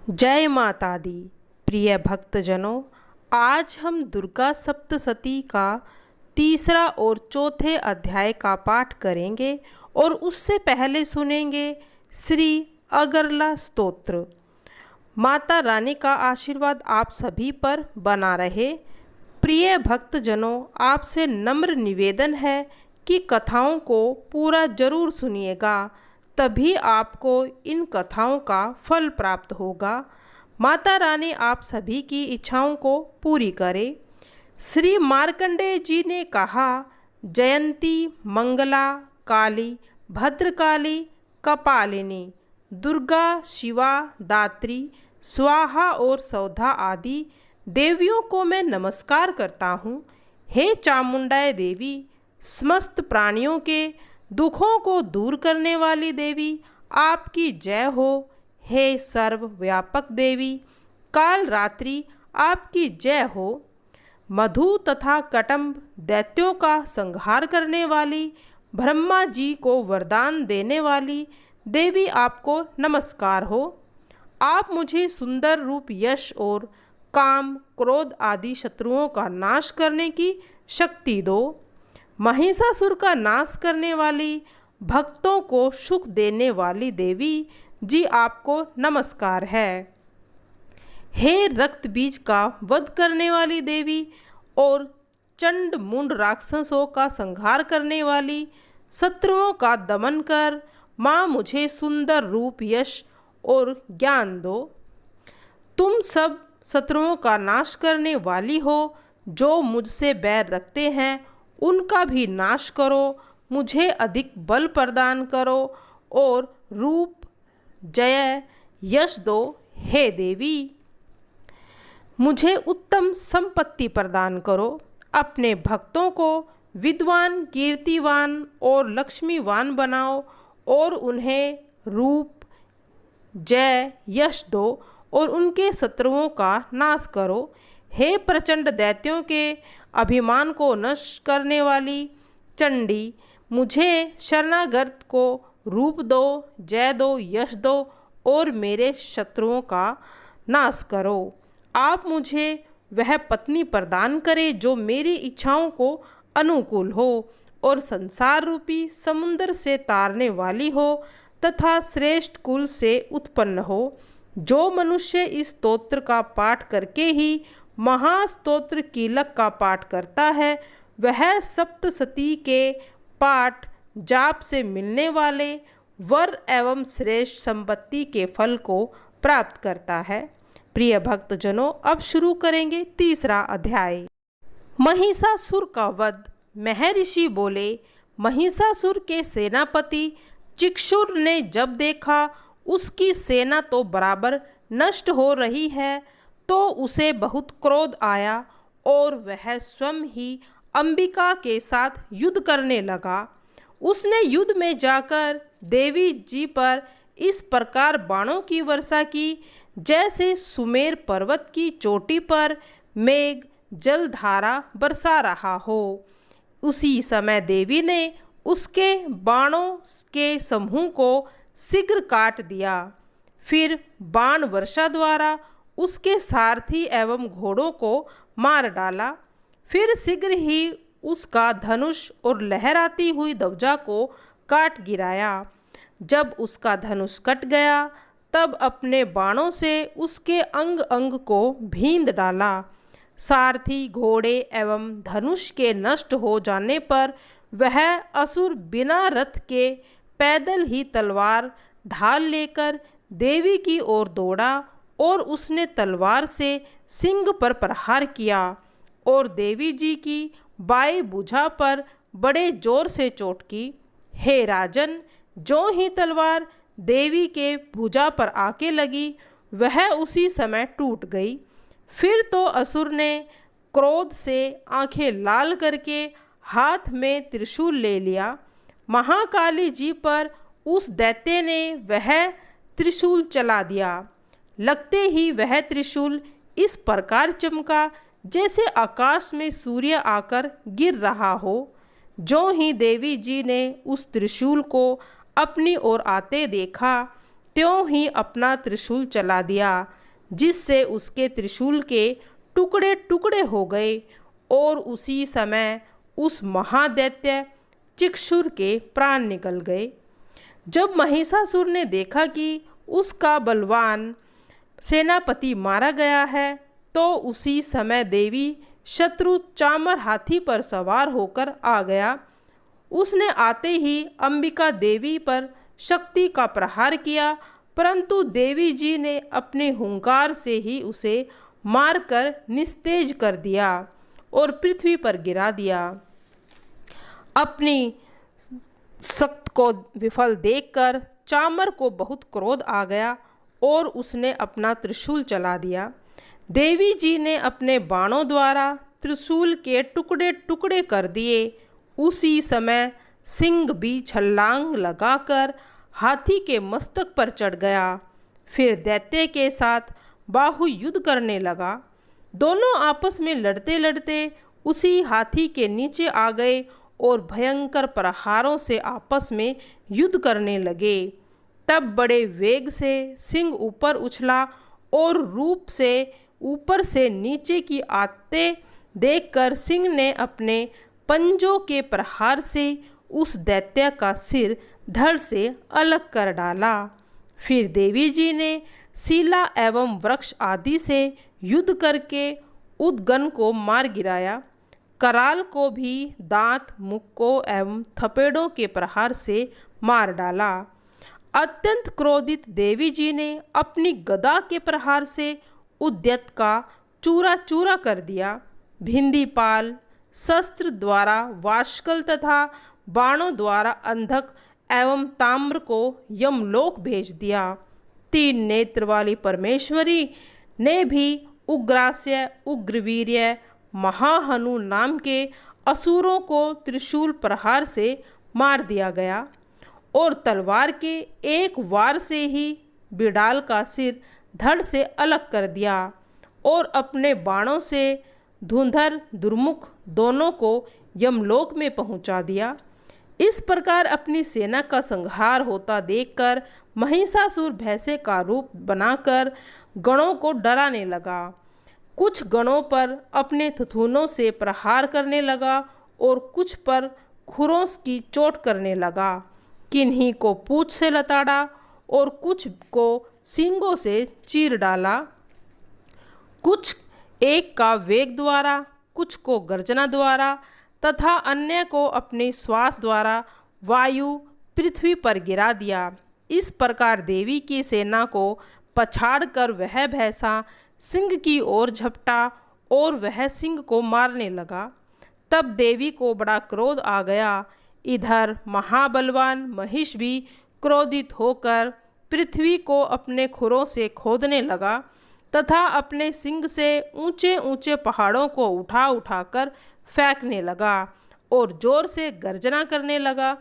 जय माता दी। प्रिय भक्तजनों, आज हम दुर्गा सप्तशती का तीसरा और चौथे अध्याय का पाठ करेंगे और उससे पहले सुनेंगे श्री अगरला स्तोत्र। माता रानी का आशीर्वाद आप सभी पर बना रहे। प्रिय भक्तजनों, आपसे नम्र निवेदन है कि कथाओं को पूरा जरूर सुनिएगा, तभी आपको इन कथाओं का फल प्राप्त होगा। माता रानी आप सभी की इच्छाओं को पूरी करे। श्री मार्कंडेय जी ने कहा, जयंती मंगला काली भद्रकाली कपालिनी दुर्गा शिवा दात्री स्वाहा और सौधा आदि देवियों को मैं नमस्कार करता हूँ। हे चामुंडाए देवी, समस्त प्राणियों के दुखों को दूर करने वाली देवी, आपकी जय हो। हे सर्वव्यापक देवी, काल रात्रि आपकी जय हो। मधु तथा कटम्ब दैत्यों का संहार करने वाली, ब्रह्मा जी को वरदान देने वाली देवी, आपको नमस्कार हो। आप मुझे सुंदर रूप, यश और काम क्रोध आदि शत्रुओं का नाश करने की शक्ति दो। महिषासुर का नाश करने वाली, भक्तों को सुख देने वाली देवी जी, आपको नमस्कार है। हे रक्त बीज का वध करने वाली देवी और चंड मुंड राक्षसों का संहार करने वाली, शत्रुओं का दमन कर माँ मुझे सुंदर रूप, यश और ज्ञान दो। तुम सब शत्रुओं का नाश करने वाली हो। जो मुझसे बैर रखते हैं उनका भी नाश करो। मुझे अधिक बल प्रदान करो और रूप, जय, यश दो। हे देवी, मुझे उत्तम संपत्ति प्रदान करो। अपने भक्तों को विद्वान, कीर्तिवान और लक्ष्मीवान बनाओ और उन्हें रूप, जय, यश दो और उनके शत्रुओं का नाश करो। हे प्रचंड दैत्यों के अभिमान को नष्ट करने वाली चंडी, मुझे शरणागत को रूप दो, जय दो, यश दो और मेरे शत्रुओं का नाश करो। आप मुझे वह पत्नी प्रदान करें जो मेरी इच्छाओं को अनुकूल हो और संसार रूपी समुद्र से तारने वाली हो तथा श्रेष्ठ कुल से उत्पन्न हो। जो मनुष्य इस स्तोत्र का पाठ करके ही महास्तोत्र कीलक का पाठ करता है, वह सप्तशती के पाठ जाप से मिलने वाले वर एवं श्रेष्ठ संपत्ति के फल को प्राप्त करता है। प्रिय भक्तजनों, अब शुरू करेंगे तीसरा अध्याय। महिषासुर का वध। महर्षि बोले, महिषासुर के सेनापति चिक्षुर ने जब देखा उसकी सेना तो बराबर नष्ट हो रही है, तो उसे बहुत क्रोध आया और वह स्वयं ही अंबिका के साथ युद्ध करने लगा। उसने युद्ध में जाकर देवी जी पर इस प्रकार बाणों की वर्षा की, जैसे सुमेर पर्वत की चोटी पर मेघ जलधारा बरसा रहा हो। उसी समय देवी ने उसके बाणों के समूह को शीघ्र काट दिया। फिर बाण वर्षा द्वारा उसके सारथी एवं घोड़ों को मार डाला। फिर शीघ्र ही उसका धनुष और लहराती हुई ध्वजा को काट गिराया। जब उसका धनुष कट गया, तब अपने बाणों से उसके अंग अंग को भींद डाला। सारथी, घोड़े एवं धनुष के नष्ट हो जाने पर वह असुर बिना रथ के पैदल ही तलवार ढाल लेकर देवी की ओर दौड़ा और उसने तलवार से सिंह पर प्रहार किया और देवी जी की बाएं भुजा पर बड़े जोर से चोट की। हे राजन, जो ही तलवार देवी के भुजा पर आके लगी, वह उसी समय टूट गई। फिर तो असुर ने क्रोध से आंखें लाल करके हाथ में त्रिशूल ले लिया। महाकाली जी पर उस दैत्य ने वह त्रिशूल चला दिया। लगते ही वह त्रिशूल इस प्रकार चमका जैसे आकाश में सूर्य आकर गिर रहा हो। जो ही देवी जी ने उस त्रिशूल को अपनी ओर आते देखा, त्यों ही अपना त्रिशूल चला दिया, जिससे उसके त्रिशूल के टुकड़े टुकड़े हो गए। और उसी समय उस महादैत्य चिक्षुर के प्राण निकल गए। जब महिषासुर ने देखा कि उसका बलवान सेनापति मारा गया है, तो उसी समय देवी शत्रु चामर हाथी पर सवार होकर आ गया। उसने आते ही अंबिका देवी पर शक्ति का प्रहार किया, परंतु देवी जी ने अपने हुंकार से ही उसे मारकर निस्तेज कर दिया और पृथ्वी पर गिरा दिया। अपनी शक्ति को विफल देखकर चामर को बहुत क्रोध आ गया और उसने अपना त्रिशूल चला दिया। देवी जी ने अपने बाणों द्वारा त्रिशूल के टुकड़े टुकड़े कर दिए। उसी समय सिंह भी छलांग लगाकर हाथी के मस्तक पर चढ़ गया। फिर दैत्य के साथ बाहु युद्ध करने लगा। दोनों आपस में लड़ते लड़ते उसी हाथी के नीचे आ गए और भयंकर प्रहारों से आपस में युद्ध करने लगे। तब बड़े वेग से सिंह ऊपर उछला और रूप से ऊपर से नीचे की आते देखकर सिंह ने अपने पंजों के प्रहार से उस दैत्य का सिर धड़ से अलग कर डाला। फिर देवी जी ने शिला एवं वृक्ष आदि से युद्ध करके उद्गन को मार गिराया। कराल को भी दांत, मुक्कों एवं थपेड़ों के प्रहार से मार डाला। अत्यंत क्रोधित देवी जी ने अपनी गदा के प्रहार से उद्यत का चूरा चूरा कर दिया। भिंदीपाल शस्त्र द्वारा वाष्कल तथा बाणों द्वारा अंधक एवं ताम्र को यमलोक भेज दिया। 3 नेत्र वाली परमेश्वरी ने भी उग्रास्य, उग्रवीर्य, महाहनु नाम के असुरों को त्रिशूल प्रहार से मार दिया गया और तलवार के एक वार से ही बिडाल का सिर धड़ से अलग कर दिया और अपने बाणों से धुंधर दुर्मुख दोनों को यमलोक में पहुंचा दिया। इस प्रकार अपनी सेना का संहार होता देखकर महिषासुर भैंसे का रूप बनाकर गणों को डराने लगा। कुछ गणों पर अपने थुथुनों से प्रहार करने लगा और कुछ पर खुरों की चोट करने लगा। किन्हीं को पूंछ से लताड़ा और कुछ को सींगों से चीर डाला। कुछ एक का वेग द्वारा, कुछ को गर्जना द्वारा तथा अन्य को अपने श्वास द्वारा वायु पृथ्वी पर गिरा दिया। इस प्रकार देवी की सेना को पछाड़कर वह भैंसा सिंह की ओर झपटा और वह सिंह को मारने लगा। तब देवी को बड़ा क्रोध आ गया। इधर महाबलवान महिष भी क्रोधित होकर पृथ्वी को अपने खुरों से खोदने लगा तथा अपने सिंग से ऊंचे ऊंचे पहाड़ों को उठा उठाकर फेंकने लगा और जोर से गर्जना करने लगा।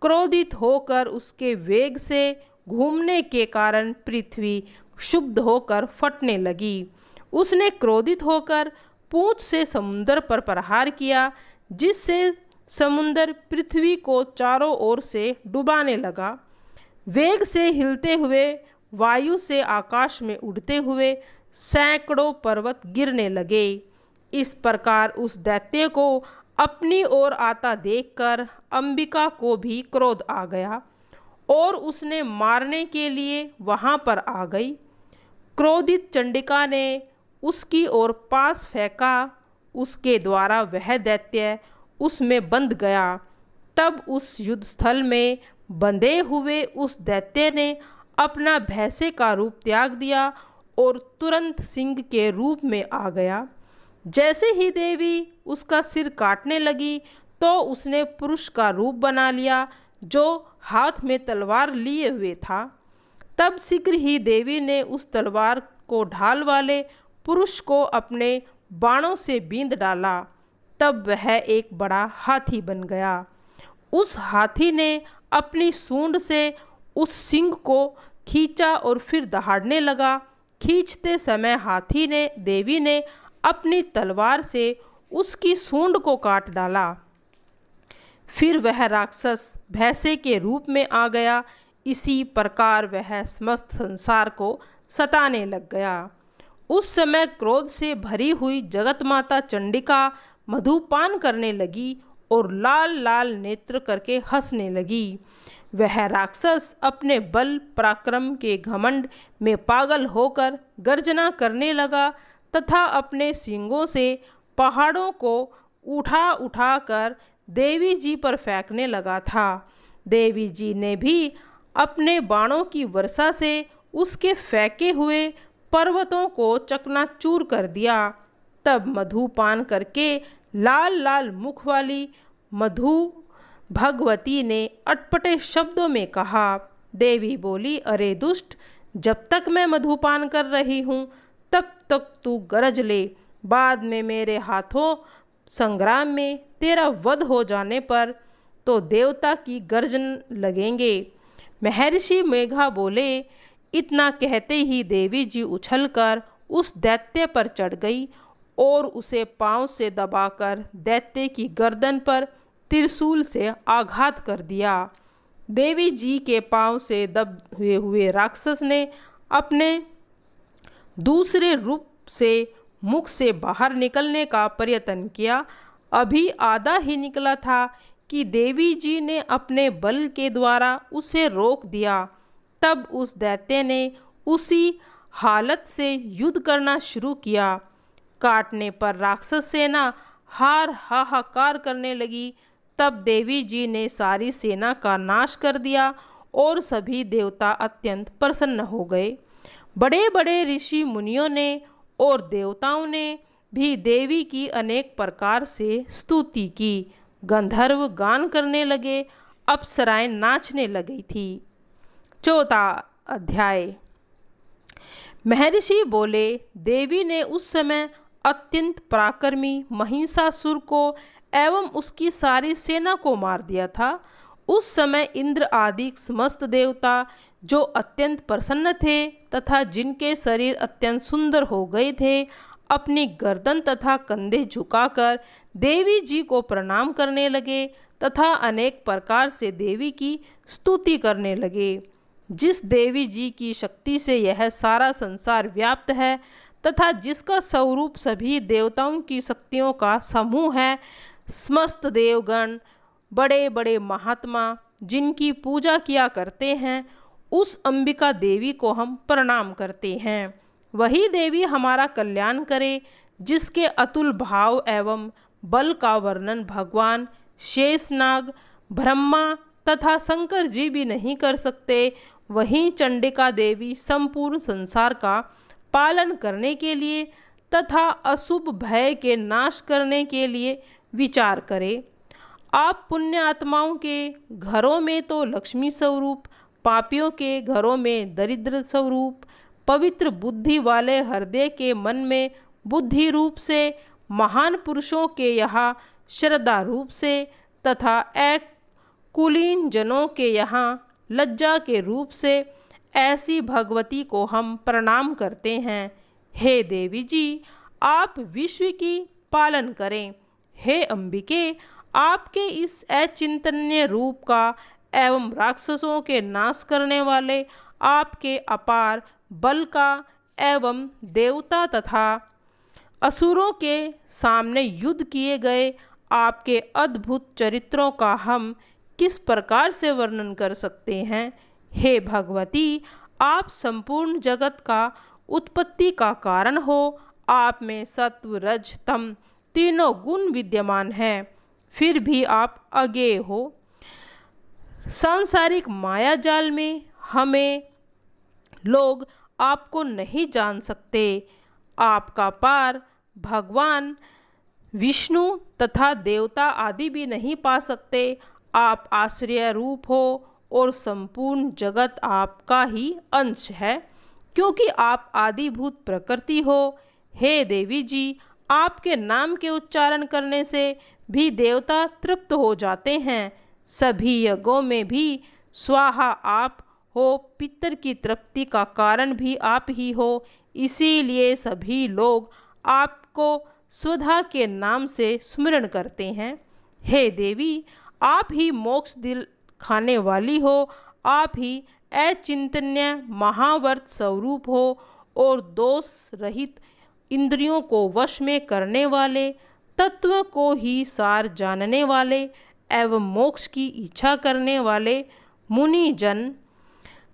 क्रोधित होकर उसके वेग से घूमने के कारण पृथ्वी क्षुब्ध होकर फटने लगी। उसने क्रोधित होकर पूंछ से समुद्र पर प्रहार किया, जिससे समुद्र पृथ्वी को चारों ओर से डुबाने लगा। वेग से हिलते हुए वायु से आकाश में उड़ते हुए सैकड़ों पर्वत गिरने लगे। इस प्रकार उस दैत्य को अपनी ओर आता देखकर अंबिका को भी क्रोध आ गया और उसने मारने के लिए वहां पर आ गई। क्रोधित चंडिका ने उसकी ओर पास फेंका। उसके द्वारा वह दैत्य उसमें बंध गया। तब उस युद्ध स्थल में बंधे हुए उस दैत्य ने अपना भैंसे का रूप त्याग दिया और तुरंत सिंह के रूप में आ गया। जैसे ही देवी उसका सिर काटने लगी तो उसने पुरुष का रूप बना लिया, जो हाथ में तलवार लिए हुए था। तब शीघ्र ही देवी ने उस तलवार को ढाल वाले पुरुष को अपने बाणों से बींध डाला। तब वह एक बड़ा हाथी बन गया। उस हाथी ने अपनी सूंड से उस सिंह को खींचा और फिर दहाड़ने लगा। खींचते समय हाथी ने देवी ने अपनी तलवार से उसकी सूंड को काट डाला। फिर वह राक्षस भैंसे के रूप में आ गया। इसी प्रकार वह समस्त संसार को सताने लग गया। उस समय क्रोध से भरी हुई जगत माता चंडिका मधुपान करने लगी और लाल लाल नेत्र करके हंसने लगी। वह राक्षस अपने बल पराक्रम के घमंड में पागल होकर गर्जना करने लगा तथा अपने सींगों से पहाड़ों को उठा उठा कर देवी जी पर फेंकने लगा था। देवी जी ने भी अपने बाणों की वर्षा से उसके फेंके हुए पर्वतों को चकनाचूर कर दिया। तब मधुपान करके लाल लाल मुख वाली मधु भगवती ने अटपटे शब्दों में कहा। देवी बोली, अरे दुष्ट, जब तक मैं मधुपान कर रही हूँ तब तक तू गरज ले, बाद में मेरे हाथों संग्राम में तेरा वध हो जाने पर तो देवता की गर्जन लगेंगे। महर्षि मेघा बोले। इतना कहते ही देवी जी उछलकर उस दैत्य पर चढ़ गई और उसे पांव से दबाकर दैत्य की गर्दन पर त्रिशूल से आघात कर दिया। देवी जी के पांव से दबे हुए राक्षस ने अपने दूसरे रूप से मुख से बाहर निकलने का प्रयत्न किया। अभी आधा ही निकला था कि देवी जी ने अपने बल के द्वारा उसे रोक दिया। तब उस दैत्य ने उसी हालत से युद्ध करना शुरू किया। काटने पर राक्षस सेना हाहाकार करने लगी। तब देवी जी ने सारी सेना का नाश कर दिया और सभी देवता अत्यंत प्रसन्न हो गए। बड़े बड़े ऋषि मुनियों ने और देवताओं ने भी देवी की अनेक प्रकार से स्तुति की। गंधर्व गान करने लगे, अप्सराएं नाचने लगी थी। चौथा अध्याय। महर्षि बोले, देवी ने उस समय अत्यंत पराक्रमी महिषासुर को एवं उसकी सारी सेना को मार दिया था। उस समय इंद्र आदि समस्त देवता जो अत्यंत प्रसन्न थे तथा जिनके शरीर अत्यंत सुंदर हो गए थे, अपनी गर्दन तथा कंधे झुकाकर देवी जी को प्रणाम करने लगे तथा अनेक प्रकार से देवी की स्तुति करने लगे। जिस देवी जी की शक्ति से यह सारा संसार व्याप्त है तथा जिसका स्वरूप सभी देवताओं की शक्तियों का समूह है, समस्त देवगण, बड़े बड़े महात्मा जिनकी पूजा किया करते हैं, उस अंबिका देवी को हम प्रणाम करते हैं। वही देवी हमारा कल्याण करे, जिसके अतुल भाव एवं बल का वर्णन भगवान शेषनाग, ब्रह्मा तथा शंकर जी भी नहीं कर सकते। वहीं चंडिका देवी संपूर्ण संसार का पालन करने के लिए तथा अशुभ भय के नाश करने के लिए विचार करे। आप पुण्य आत्माओं के घरों में तो लक्ष्मी स्वरूप, पापियों के घरों में दरिद्र स्वरूप, पवित्र बुद्धि वाले हृदय के मन में बुद्धि रूप से, महान पुरुषों के यहाँ श्रद्धा रूप से तथा एक कुलीन जनों के यहाँ लज्जा के रूप से ऐसी भगवती को हम प्रणाम करते हैं। हे देवी जी, आप विश्व की पालन करें। हे अंबिके, आपके इस अचिंतनीय रूप का एवं राक्षसों के नाश करने वाले आपके अपार बल का एवं देवता तथा असुरों के सामने युद्ध किए गए आपके अद्भुत चरित्रों का हम किस प्रकार से वर्णन कर सकते हैं। हे भगवती, आप संपूर्ण जगत का उत्पत्ति का कारण हो। आप में सत्व रज तम तीनों गुण विद्यमान हैं, फिर भी आप अज्ञेय हो। सांसारिक माया जाल में हमें लोग आपको नहीं जान सकते। आपका पार भगवान विष्णु तथा देवता आदि भी नहीं पा सकते। आप आश्रय रूप हो और संपूर्ण जगत आपका ही अंश है, क्योंकि आप आदिभूत प्रकृति हो। हे देवी जी, आपके नाम के उच्चारण करने से भी देवता तृप्त हो जाते हैं। सभी यज्ञों में भी स्वाहा आप हो, पितर की तृप्ति का कारण भी आप ही हो। इसीलिए सभी लोग आपको स्वधा के नाम से स्मरण करते हैं। हे देवी, आप ही मोक्ष दिल खाने वाली हो। आप ही अचिंतन्य महावर्त स्वरूप हो और दोष रहित इंद्रियों को वश में करने वाले, तत्व को ही सार जानने वाले एवं मोक्ष की इच्छा करने वाले मुनि जन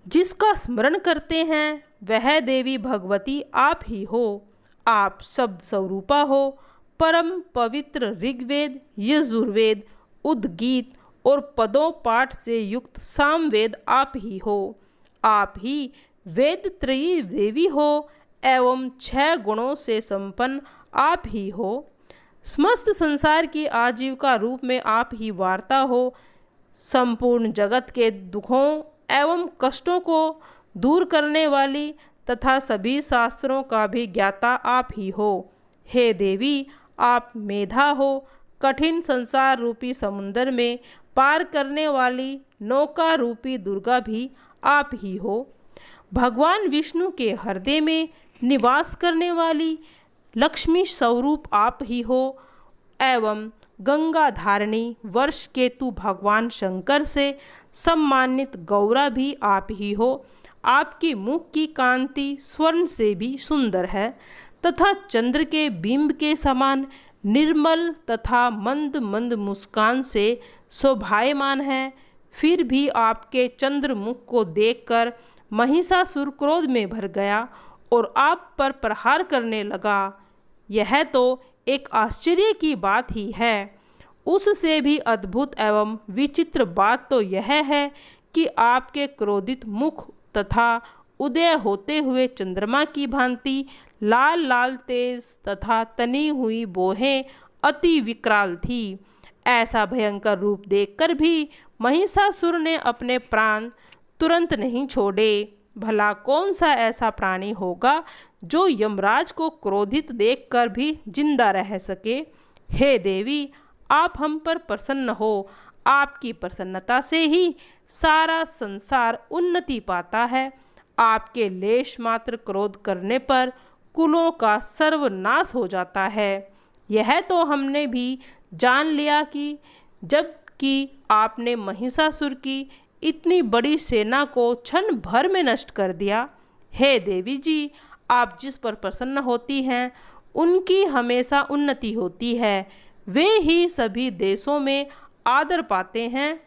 जिसका स्मरण करते हैं वह देवी भगवती आप ही हो। आप शब्द स्वरूपा हो। परम पवित्र ऋग्वेद, यजुर्वेद, उद्गीत और पदों पाठ से युक्त सामवेद आप ही हो। आप ही वेद त्रयी देवी हो एवं 6 गुणों से संपन्न आप ही हो। समस्त संसार की आजीविका रूप में आप ही वार्ता हो। संपूर्ण जगत के दुखों एवं कष्टों को दूर करने वाली तथा सभी शास्त्रों का भी ज्ञाता आप ही हो। हे देवी, आप मेधा हो। कठिन संसार रूपी समुद्र में पार करने वाली नौका रूपी दुर्गा भी आप ही हो। भगवान विष्णु के हृदय में निवास करने वाली लक्ष्मी स्वरूप आप ही हो एवं गंगा धारणी वर्ष केतु भगवान शंकर से सम्मानित गौरा भी आप ही हो। आपकी मुख की कांति स्वर्ण से भी सुंदर है तथा चंद्र के बिंब के समान निर्मल तथा मंद मंद मुस्कान से शोभायमान है। फिर भी आपके चंद्र मुख को देखकर महिषासुर क्रोध में भर गया और आप पर प्रहार करने लगा। यह तो एक आश्चर्य की बात ही है। उससे भी अद्भुत एवं विचित्र बात तो यह है कि आपके क्रोधित मुख तथा उदय होते हुए चंद्रमा की भांति लाल लाल तेज तथा तनी हुई बोहें अति विकराल थी। ऐसा भयंकर रूप देखकर भी महिषासुर ने अपने प्राण तुरंत नहीं छोड़े। भला कौन सा ऐसा प्राणी होगा जो यमराज को क्रोधित देखकर भी जिंदा रह सके। हे देवी, आप हम पर प्रसन्न हो। आपकी प्रसन्नता से ही सारा संसार उन्नति पाता है। आपके लेश मात्र क्रोध करने पर कुलों का सर्वनाश हो जाता है। यह तो हमने भी जान लिया कि जबकि आपने महिषासुर की इतनी बड़ी सेना को क्षण भर में नष्ट कर दिया। हे देवी जी, आप जिस पर प्रसन्न होती हैं उनकी हमेशा उन्नति होती है। वे ही सभी देशों में आदर पाते हैं।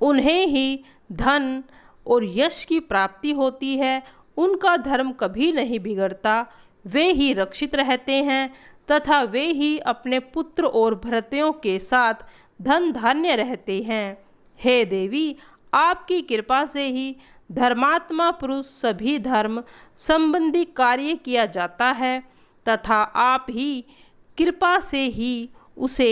उन्हें ही धन और यश की प्राप्ति होती है। उनका धर्म कभी नहीं बिगड़ता। वे ही रक्षित रहते हैं तथा वे ही अपने पुत्र और भृत्यों के साथ धन धान्य रहते हैं। हे देवी, आपकी कृपा से ही धर्मात्मा पुरुष सभी धर्म संबंधी कार्य किया जाता है तथा आप ही कृपा से ही उसे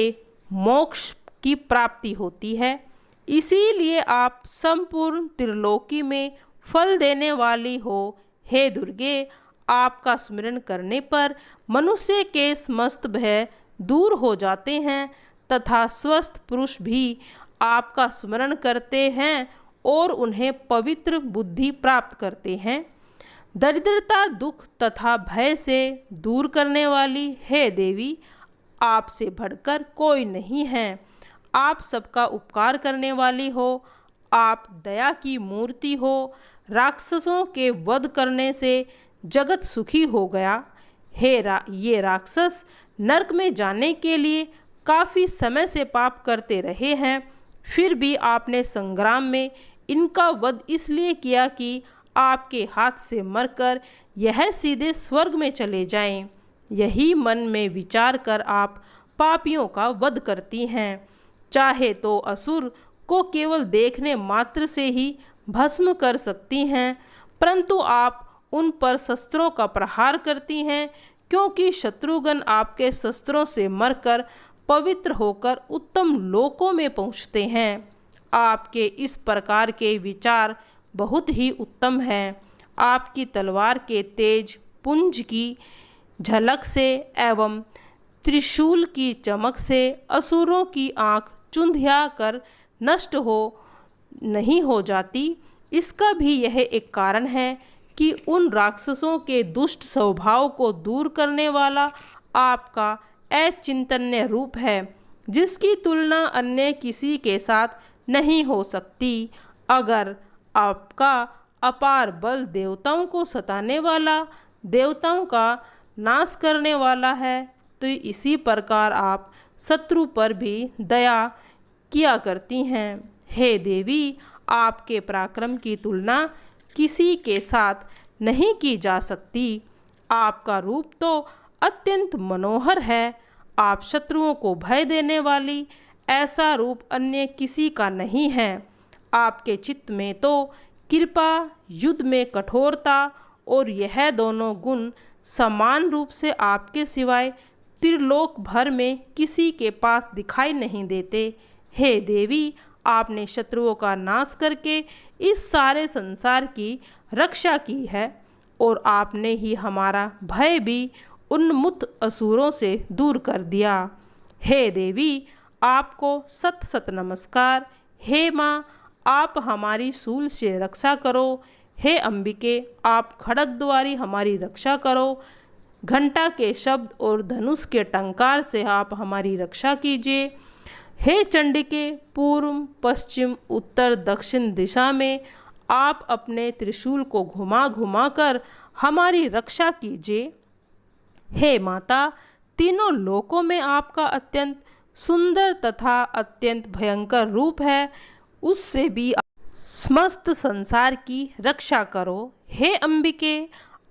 मोक्ष की प्राप्ति होती है। इसीलिए आप संपूर्ण त्रिलोकी में फल देने वाली हो। हे दुर्गे, आपका स्मरण करने पर मनुष्य के समस्त भय दूर हो जाते हैं तथा स्वस्थ पुरुष भी आपका स्मरण करते हैं और उन्हें पवित्र बुद्धि प्राप्त करते हैं। दरिद्रता, दुख तथा भय से दूर करने वाली हे देवी, आपसे बढ़कर कोई नहीं है। आप सबका उपकार करने वाली हो। आप दया की मूर्ति हो। राक्षसों के वध करने से जगत सुखी हो गया। ये राक्षस नरक में जाने के लिए काफ़ी समय से पाप करते रहे हैं। फिर भी आपने संग्राम में इनका वध इसलिए किया कि आपके हाथ से मरकर यह सीधे स्वर्ग में चले जाएं। यही मन में विचार कर आप पापियों का वध करती हैं। चाहे तो असुर को केवल देखने मात्र से ही भस्म कर सकती हैं, परंतु आप उन पर शस्त्रों का प्रहार करती हैं, क्योंकि शत्रुघ्न आपके शस्त्रों से मरकर पवित्र होकर उत्तम लोकों में पहुँचते हैं। आपके इस प्रकार के विचार बहुत ही उत्तम हैं। आपकी तलवार के तेज पुंज की झलक से एवं त्रिशूल की चमक से असुरों की आँख चुंधिया कर नष्ट नहीं हो जाती। इसका भी यह एक कारण है कि उन राक्षसों के दुष्ट स्वभाव को दूर करने वाला आपका अचिंतन्य रूप है, जिसकी तुलना अन्य किसी के साथ नहीं हो सकती। अगर आपका अपार बल देवताओं को सताने वाला, देवताओं का नाश करने वाला है, तो इसी प्रकार आप शत्रु पर भी दया किया करती हैं। हे देवी, आपके पराक्रम की तुलना किसी के साथ नहीं की जा सकती। आपका रूप तो अत्यंत मनोहर है। आप शत्रुओं को भय देने वाली, ऐसा रूप अन्य किसी का नहीं है। आपके चित्त में तो कृपा, युद्ध में कठोरता और यह दोनों गुण समान रूप से आपके सिवाय त्रिलोक भर में किसी के पास दिखाई नहीं देते। हे देवी, आपने शत्रुओं का नाश करके इस सारे संसार की रक्षा की है और आपने ही हमारा भय भी उन्मुक्त असुरों से दूर कर दिया। हे देवी, आपको सत सत नमस्कार। हे माँ, आप हमारी शूल से रक्षा करो। हे अंबिके, आप खड्ग द्वारी हमारी रक्षा करो। घंटा के शब्द और धनुष के टंकार से आप हमारी रक्षा कीजिए। हे चंडिके, पूर्व, पश्चिम, उत्तर, दक्षिण दिशा में आप अपने त्रिशूल को घुमा घुमा कर हमारी रक्षा कीजिए। हे माता, तीनों लोकों में आपका अत्यंत सुंदर तथा अत्यंत भयंकर रूप है, उससे भी समस्त संसार की रक्षा करो। हे अंबिके,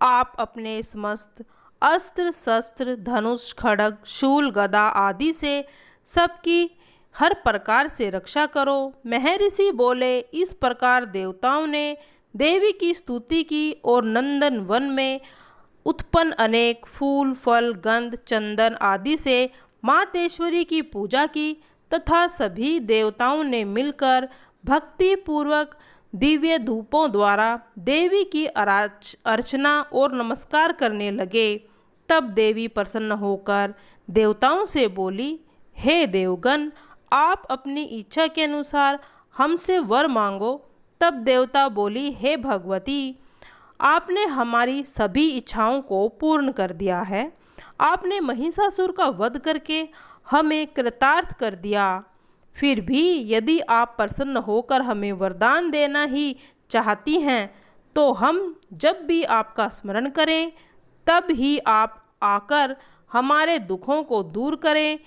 आप अपने समस्त अस्त्र शस्त्र, धनुष, खड्ग, शूल, गदा आदि से सबकी हर प्रकार से रक्षा करो। महर्षि बोले। इस प्रकार देवताओं ने देवी की स्तुति की और नंदन वन में उत्पन्न अनेक फूल, फल, गंध, चंदन आदि से मातेश्वरी की पूजा की तथा सभी देवताओं ने मिलकर भक्ति पूर्वक दिव्य धूपों द्वारा देवी की अर्चना और नमस्कार करने लगे। तब देवी प्रसन्न होकर देवताओं से बोली, हे देवगण, आप अपनी इच्छा के अनुसार हमसे वर मांगो। तब देवता बोली, हे भगवती, आपने हमारी सभी इच्छाओं को पूर्ण कर दिया है। आपने महिषासुर का वध करके हमें कृतार्थ कर दिया। फिर भी यदि आप प्रसन्न होकर हमें वरदान देना ही चाहती हैं, तो हम जब भी आपका स्मरण करें तब ही आप आकर हमारे दुखों को दूर करें,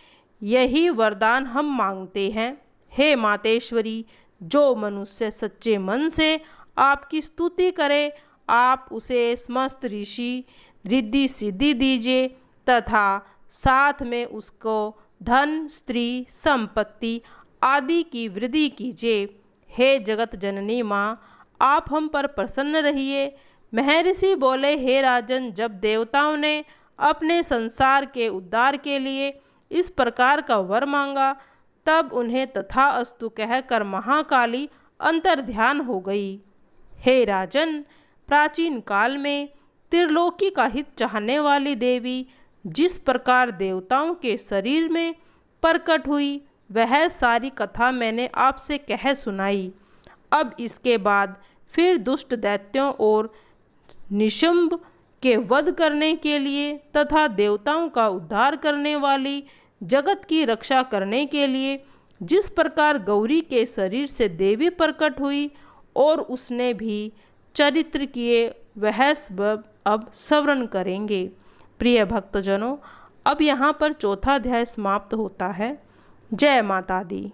यही वरदान हम मांगते हैं। हे मातेश्वरी, जो मनुष्य सच्चे मन से आपकी स्तुति करे, आप उसे समस्त ऋषि रिद्धि सिद्धि दीजिए तथा साथ में उसको धन, स्त्री, संपत्ति आदि की वृद्धि कीजिए। हे जगत जननी माँ, आप हम पर प्रसन्न रहिए। महर्षि बोले, हे राजन, जब देवताओं ने अपने संसार के उद्धार के लिए इस प्रकार का वर मांगा, तब उन्हें तथास्तु कहकर महाकाली अंतर्ध्यान हो गई। हे राजन, प्राचीन काल में त्रिलोकी का हित चाहने वाली देवी जिस प्रकार देवताओं के शरीर में प्रकट हुई, वह सारी कथा मैंने आपसे कह सुनाई। अब इसके बाद फिर दुष्ट दैत्यों और निशुंभ के वध करने के लिए तथा देवताओं का उद्धार करने वाली जगत की रक्षा करने के लिए जिस प्रकार गौरी के शरीर से देवी प्रकट हुई और उसने भी चरित्र किए, वह सब अब श्रवण करेंगे। प्रिय भक्तजनों, अब यहाँ पर चौथा अध्याय समाप्त होता है। जय माता दी।